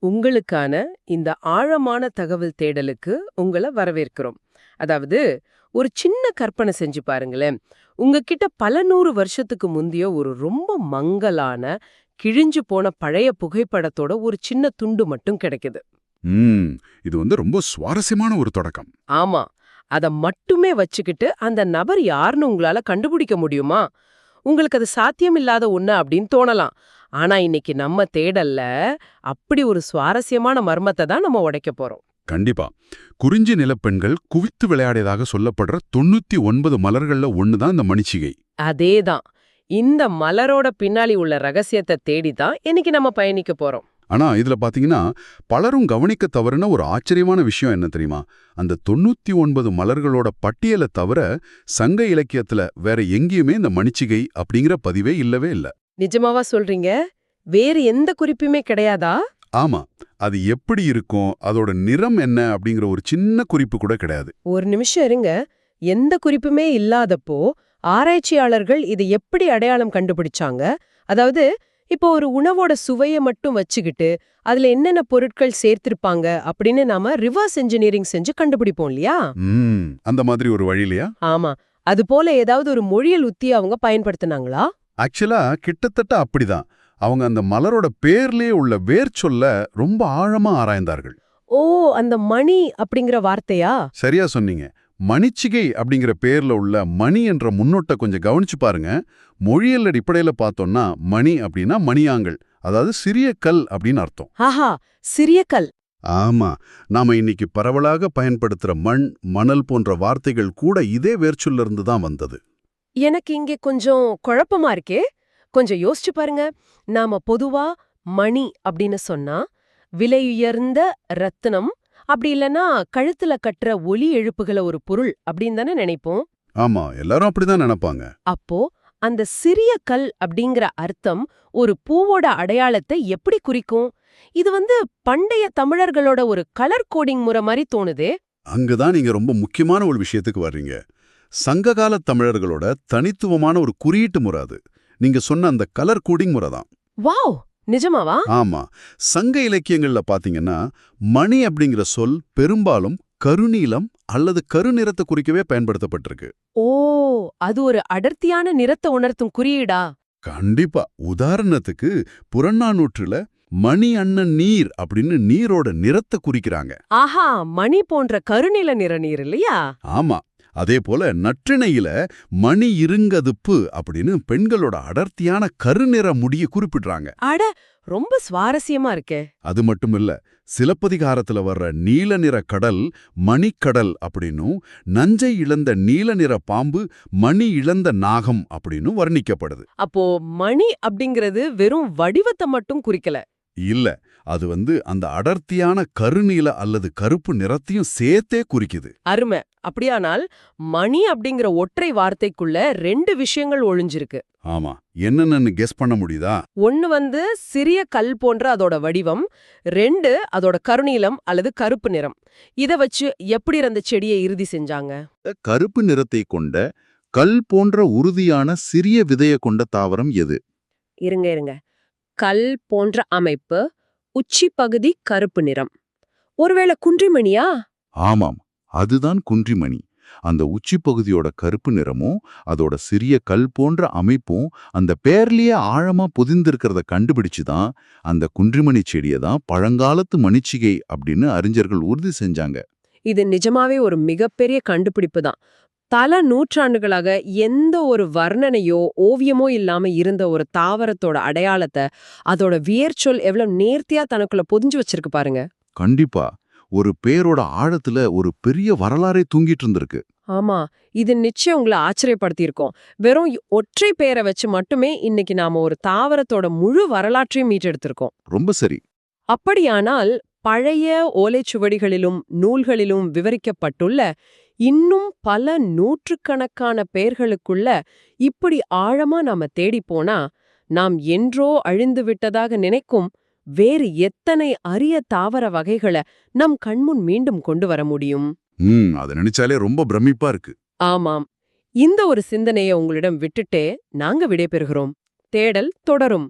உங்களுக்கான இந்த ஆழமான தகவல் தேடலுக்கு உங்கள வரவேற்கிறோம். அதாவது, ஒரு சின்ன கற்பனை செஞ்சு பாருங்களேன். உங்ககிட்ட பல 100 வருஷத்துக்கு முந்திய ஒரு ரொம்ப மங்கலான, கிழிஞ்சு போன பழைய புகைப்படத்தோட ஒரு சின்ன துண்டு மட்டும் கிடைக்குது. ம் இது ரொம்ப சுவாரஸ்யமான ஒரு தொடக்கம். ஆமா. அத மட்டுமே வச்சுக்கிட்டு அந்த நபர் யாருன்னு உங்களால கண்டுபிடிக்க முடியுமா? உங்களுக்கு அது சாத்தியமில்லாத ஒண்ணு அப்படின்னு தோணலாம். ஆனா இன்னைக்கு நம்ம தேடல்ல அப்படி ஒரு சுவாரஸ்யமான மர்மத்தை தான் நம்ம உடைக்க போறோம். கண்டிப்பா. குறிஞ்சி நிலப்பெண்கள் குவித்து விளையாடியதாக சொல்லப்படுற 99 மலர்கள்ல ஒண்ணுதான் இந்த மணிச்சிகை. அதேதான். இந்த மலரோட பின்னாடி உள்ள ரகசியத்தை தேடி தான் இன்னைக்கு நம்ம பயணிக்க போறோம். ஆனா இதுல பாத்தீங்கன்னா, பலரும் கவனிக்க தவறுன ஒரு ஆச்சரியமான விஷயம் என்ன தெரியுமா? அந்த 99 மலர்களோட பட்டியலை தவிர சங்க இலக்கியத்துல வேற எங்கேயுமே இந்த மணிச்சிகை அப்படிங்கிற பதிவே இல்லவே இல்ல. நிஜமாவா சொல்றீங்க? வேறு எந்த குறிப்புமே கிடையாதா? ஆமா. அது எப்படி இருக்கும், அதோட நிறம் என்ன அப்படிங்கிற ஒரு சின்ன குறிப்பு கூட கிடையாது. ஒரு நிமிஷம் இருங்க. எந்த குறிப்புமே இல்லாதப்போ ஆராய்ச்சியாளர்கள் இதை எப்படி அடையாளம் கண்டுபிடிச்சாங்க? அதாவது, இப்போ ஒரு உணவோட சுவையை மட்டும் வச்சுக்கிட்டு அதுல என்னென்ன பொருட்கள் சேர்த்திருப்பாங்க அப்படின்னு நாம ரிவர்ஸ் என்ஜினியரிங் செஞ்சு கண்டுபிடிப்போம் இல்லையா? அந்த மாதிரி ஒரு வழியிலையா? ஆமா. அது போல ஏதாவது ஒரு மொழியல் உத்தியை அவங்க பயன்படுத்தினாங்களா? ஆக்சுவலா கிட்டத்தட்ட அப்படிதான். அவங்க அந்த மலரோட பேர்லயே உள்ள வேர்ச்சொல்ல ரொம்ப ஆழமா ஆராய்ந்தார்கள். ஓ, அந்த மணி அப்படிங்கிற வார்த்தையா? சரியா சொன்னீங்க. மணிச்சிகை அப்படிங்கிற பேர்ல உள்ள மணி என்ற முன்னோட்டை கொஞ்சம் கவனிச்சு பாருங்க. மொழியியல் அடிப்படையில பார்த்தோம்னா மணி அப்படின்னா மணியாங்கல், அதாவது சிறிய கல் அப்படின்னு அர்த்தம். ஆஹா, சிறிய கல். ஆமா. நாம இன்னைக்கு பரவலாக பயன்படுத்துற மண், மணல் போன்ற வார்த்தைகள் கூட இதே வேர்ச்சொல்ல இருந்து தான் வந்தது. எனக்கு இங்கே கொஞ்சம் குழப்பமா இருக்கே. கொஞ்சம் யோசிச்சு பாருங்க. நாம பொதுவா மணி அப்படின்னு சொன்னா விலையுயர்ந்த ரத்தினம், அப்படி இல்லனா கழுத்துல கட்டுற ஒலி எழுப்புகள ஒரு பொருள் அப்படின்னு தானே நினைப்போம். ஆமா, எல்லாரும் அப்படிதான் நினைப்பாங்க. அப்போ அந்த சிறிய கல் அப்படிங்கிற அர்த்தம் ஒரு பூவோட அடையாளத்தை எப்படி குறிக்கும்? இது பண்டைய தமிழர்களோட ஒரு கலர் கோடிங் முறை மாதிரி தோணுதே. அங்கதான் நீங்க ரொம்ப முக்கியமான ஒரு விஷயத்துக்கு வர்றீங்க. சங்ககால தமிழர்களோட தனித்துவமான ஒரு குறியீட்டு முறை அது. நீங்க சொன்ன அந்த கலர் கோடிங் முறை தான். வாவ், நிஜமாவா? ஆமா. சங்க இலக்கியங்கள்ல பாத்தீங்கன்னா மணி அப்படிங்கிற சொல் பெரும்பாலும் கருநீலம் அல்லது கருநிறத்தை குறிக்கவே பயன்படுத்தப்பட்டிருக்கு. ஓ, அது ஒரு அடர்த்தியான நிறத்தை உணர்த்தும் குறியீடா? கண்டிப்பா. உதாரணத்துக்கு புறநானூற்றுல மணி அண்ணன் நீர் அப்படின்னு நீரோட நிறத்தை குறிக்கிறாங்க. ஆஹா, மணி போன்ற கருநில நிற நீர் இல்லையா? ஆமா. அதே போல நற்றிணையில மணி இருங்கதுப்பு அப்படின்னு பெண்களோட அடர்த்தியான கருநிற முடிய குறிப்பிடுறாங்க. அட, ரொம்ப சுவாரஸ்யமா இருக்கே. அது மட்டும் இல்ல, சிலப்பதிகாரத்துல வர்ற நீல நிற கடல் மணிக்கடல் அப்படின்னும், நஞ்சை இழந்த நீல நிற பாம்பு மணி இழந்த நாகம் அப்படின்னு வர்ணிக்கப்படுது. அப்போ மணி அப்படிங்கிறது வெறும் வடிவத்தை மட்டும் குறிக்கல. இல்ல, அது அந்த அடர்த்தியான கருநீல அல்லது கருப்பு நிறத்தையும் சேர்த்தே குறிக்குது. அருமை. அப்படியானால் மணி அப்படிங்கிற ஒற்றை வார்த்தைக்குள்ள 2 விஷயங்கள் ஒளிஞ்சிருக்கு. ஆமா. என்னன்னு கெஸ் பண்ண முடியுதா? ஒன்னு சிறிய கல் போன்ற அதோட வடிவம், 2 அதோட கருநீலம் அல்லது கருப்பு நிறம். இத வச்சு எப்படி அந்த செடியை இறுதி செஞ்சாங்க? கருப்பு நிறத்தை கொண்ட கல் போன்ற உறுதியான சிறிய விதைய கொண்ட தாவரம் எது? இருங்க. கல் போன்ற அமைப்பு, உச்சி பகுதி கருப்பு நிறம். ஒருவேளை குன்றிமணியா? ஆமாம், அதுதான் குன்றிமணி. அந்த உச்சி பகுதியோட கருப்பு நிறமும் அதோட சிறிய கல் போன்ற அமைப்பும் அந்த பேர்லயே ஆழமா பொதிந்திருக்கிறத கண்டுபிடிச்சுதான் அந்த குன்றிமணி செடியை தான் பழங்காலத்து மணிச்சிகை அப்படின்னு அறிஞர்கள் உறுதி செஞ்சாங்க. இது நிஜமாவே ஒரு மிகப்பெரிய கண்டுபிடிப்பு தான். பல நூற்றாண்டுகளாக எந்த ஒரு வர்ணனையோ ஓவியமோ இல்லாம இருந்த ஒரு தாவரத்தோட அடையாளத்தை அதோட வியர்ச்சொல் எவ்வளவு நேர்த்தியா தனக்குள்ள பொதிஞ்சு வச்சிருக்கு பாருங்க. கண்டிப்பா. ஒரு பேரோட ஆழத்துல ஒரு பெரிய வரலாறே தூங்கிட்டு இருந்திருக்கு. ஆமா, இது நிச்சயம் உங்களை ஆச்சரியப்படுத்தியிருக்கோம். வெறும் ஒற்றை பெயரை வச்சு மட்டுமே இன்னைக்கு நாம ஒரு தாவரத்தோட முழு வரலாற்றையும் மீட்டெடுத்திருக்கோம். ரொம்ப சரி. அப்படியானால் பழைய ஓலைச்சுவடிகளிலும் நூல்களிலும் விவரிக்கப்பட்டுள்ள இன்னும் பல நூற்றுக்கணக்கான பெயர்களுக்குள்ள இப்படி ஆழமா நாம தேடி போனா நாம் என்றோ அழிந்து விட்டதாக நினைக்கும் வேறு எத்தனை அரிய தாவர வகைகளை நம் கண்முன் மீண்டும் கொண்டு வர முடியும்? அதை நினைச்சாலே ரொம்ப பிரமிப்பா இருக்கு. ஆமாம். இந்த ஒரு சிந்தனையை உங்களிடம் விட்டுட்டே நாங்க விடைபெறுகிறோம். தேடல் தொடரும்.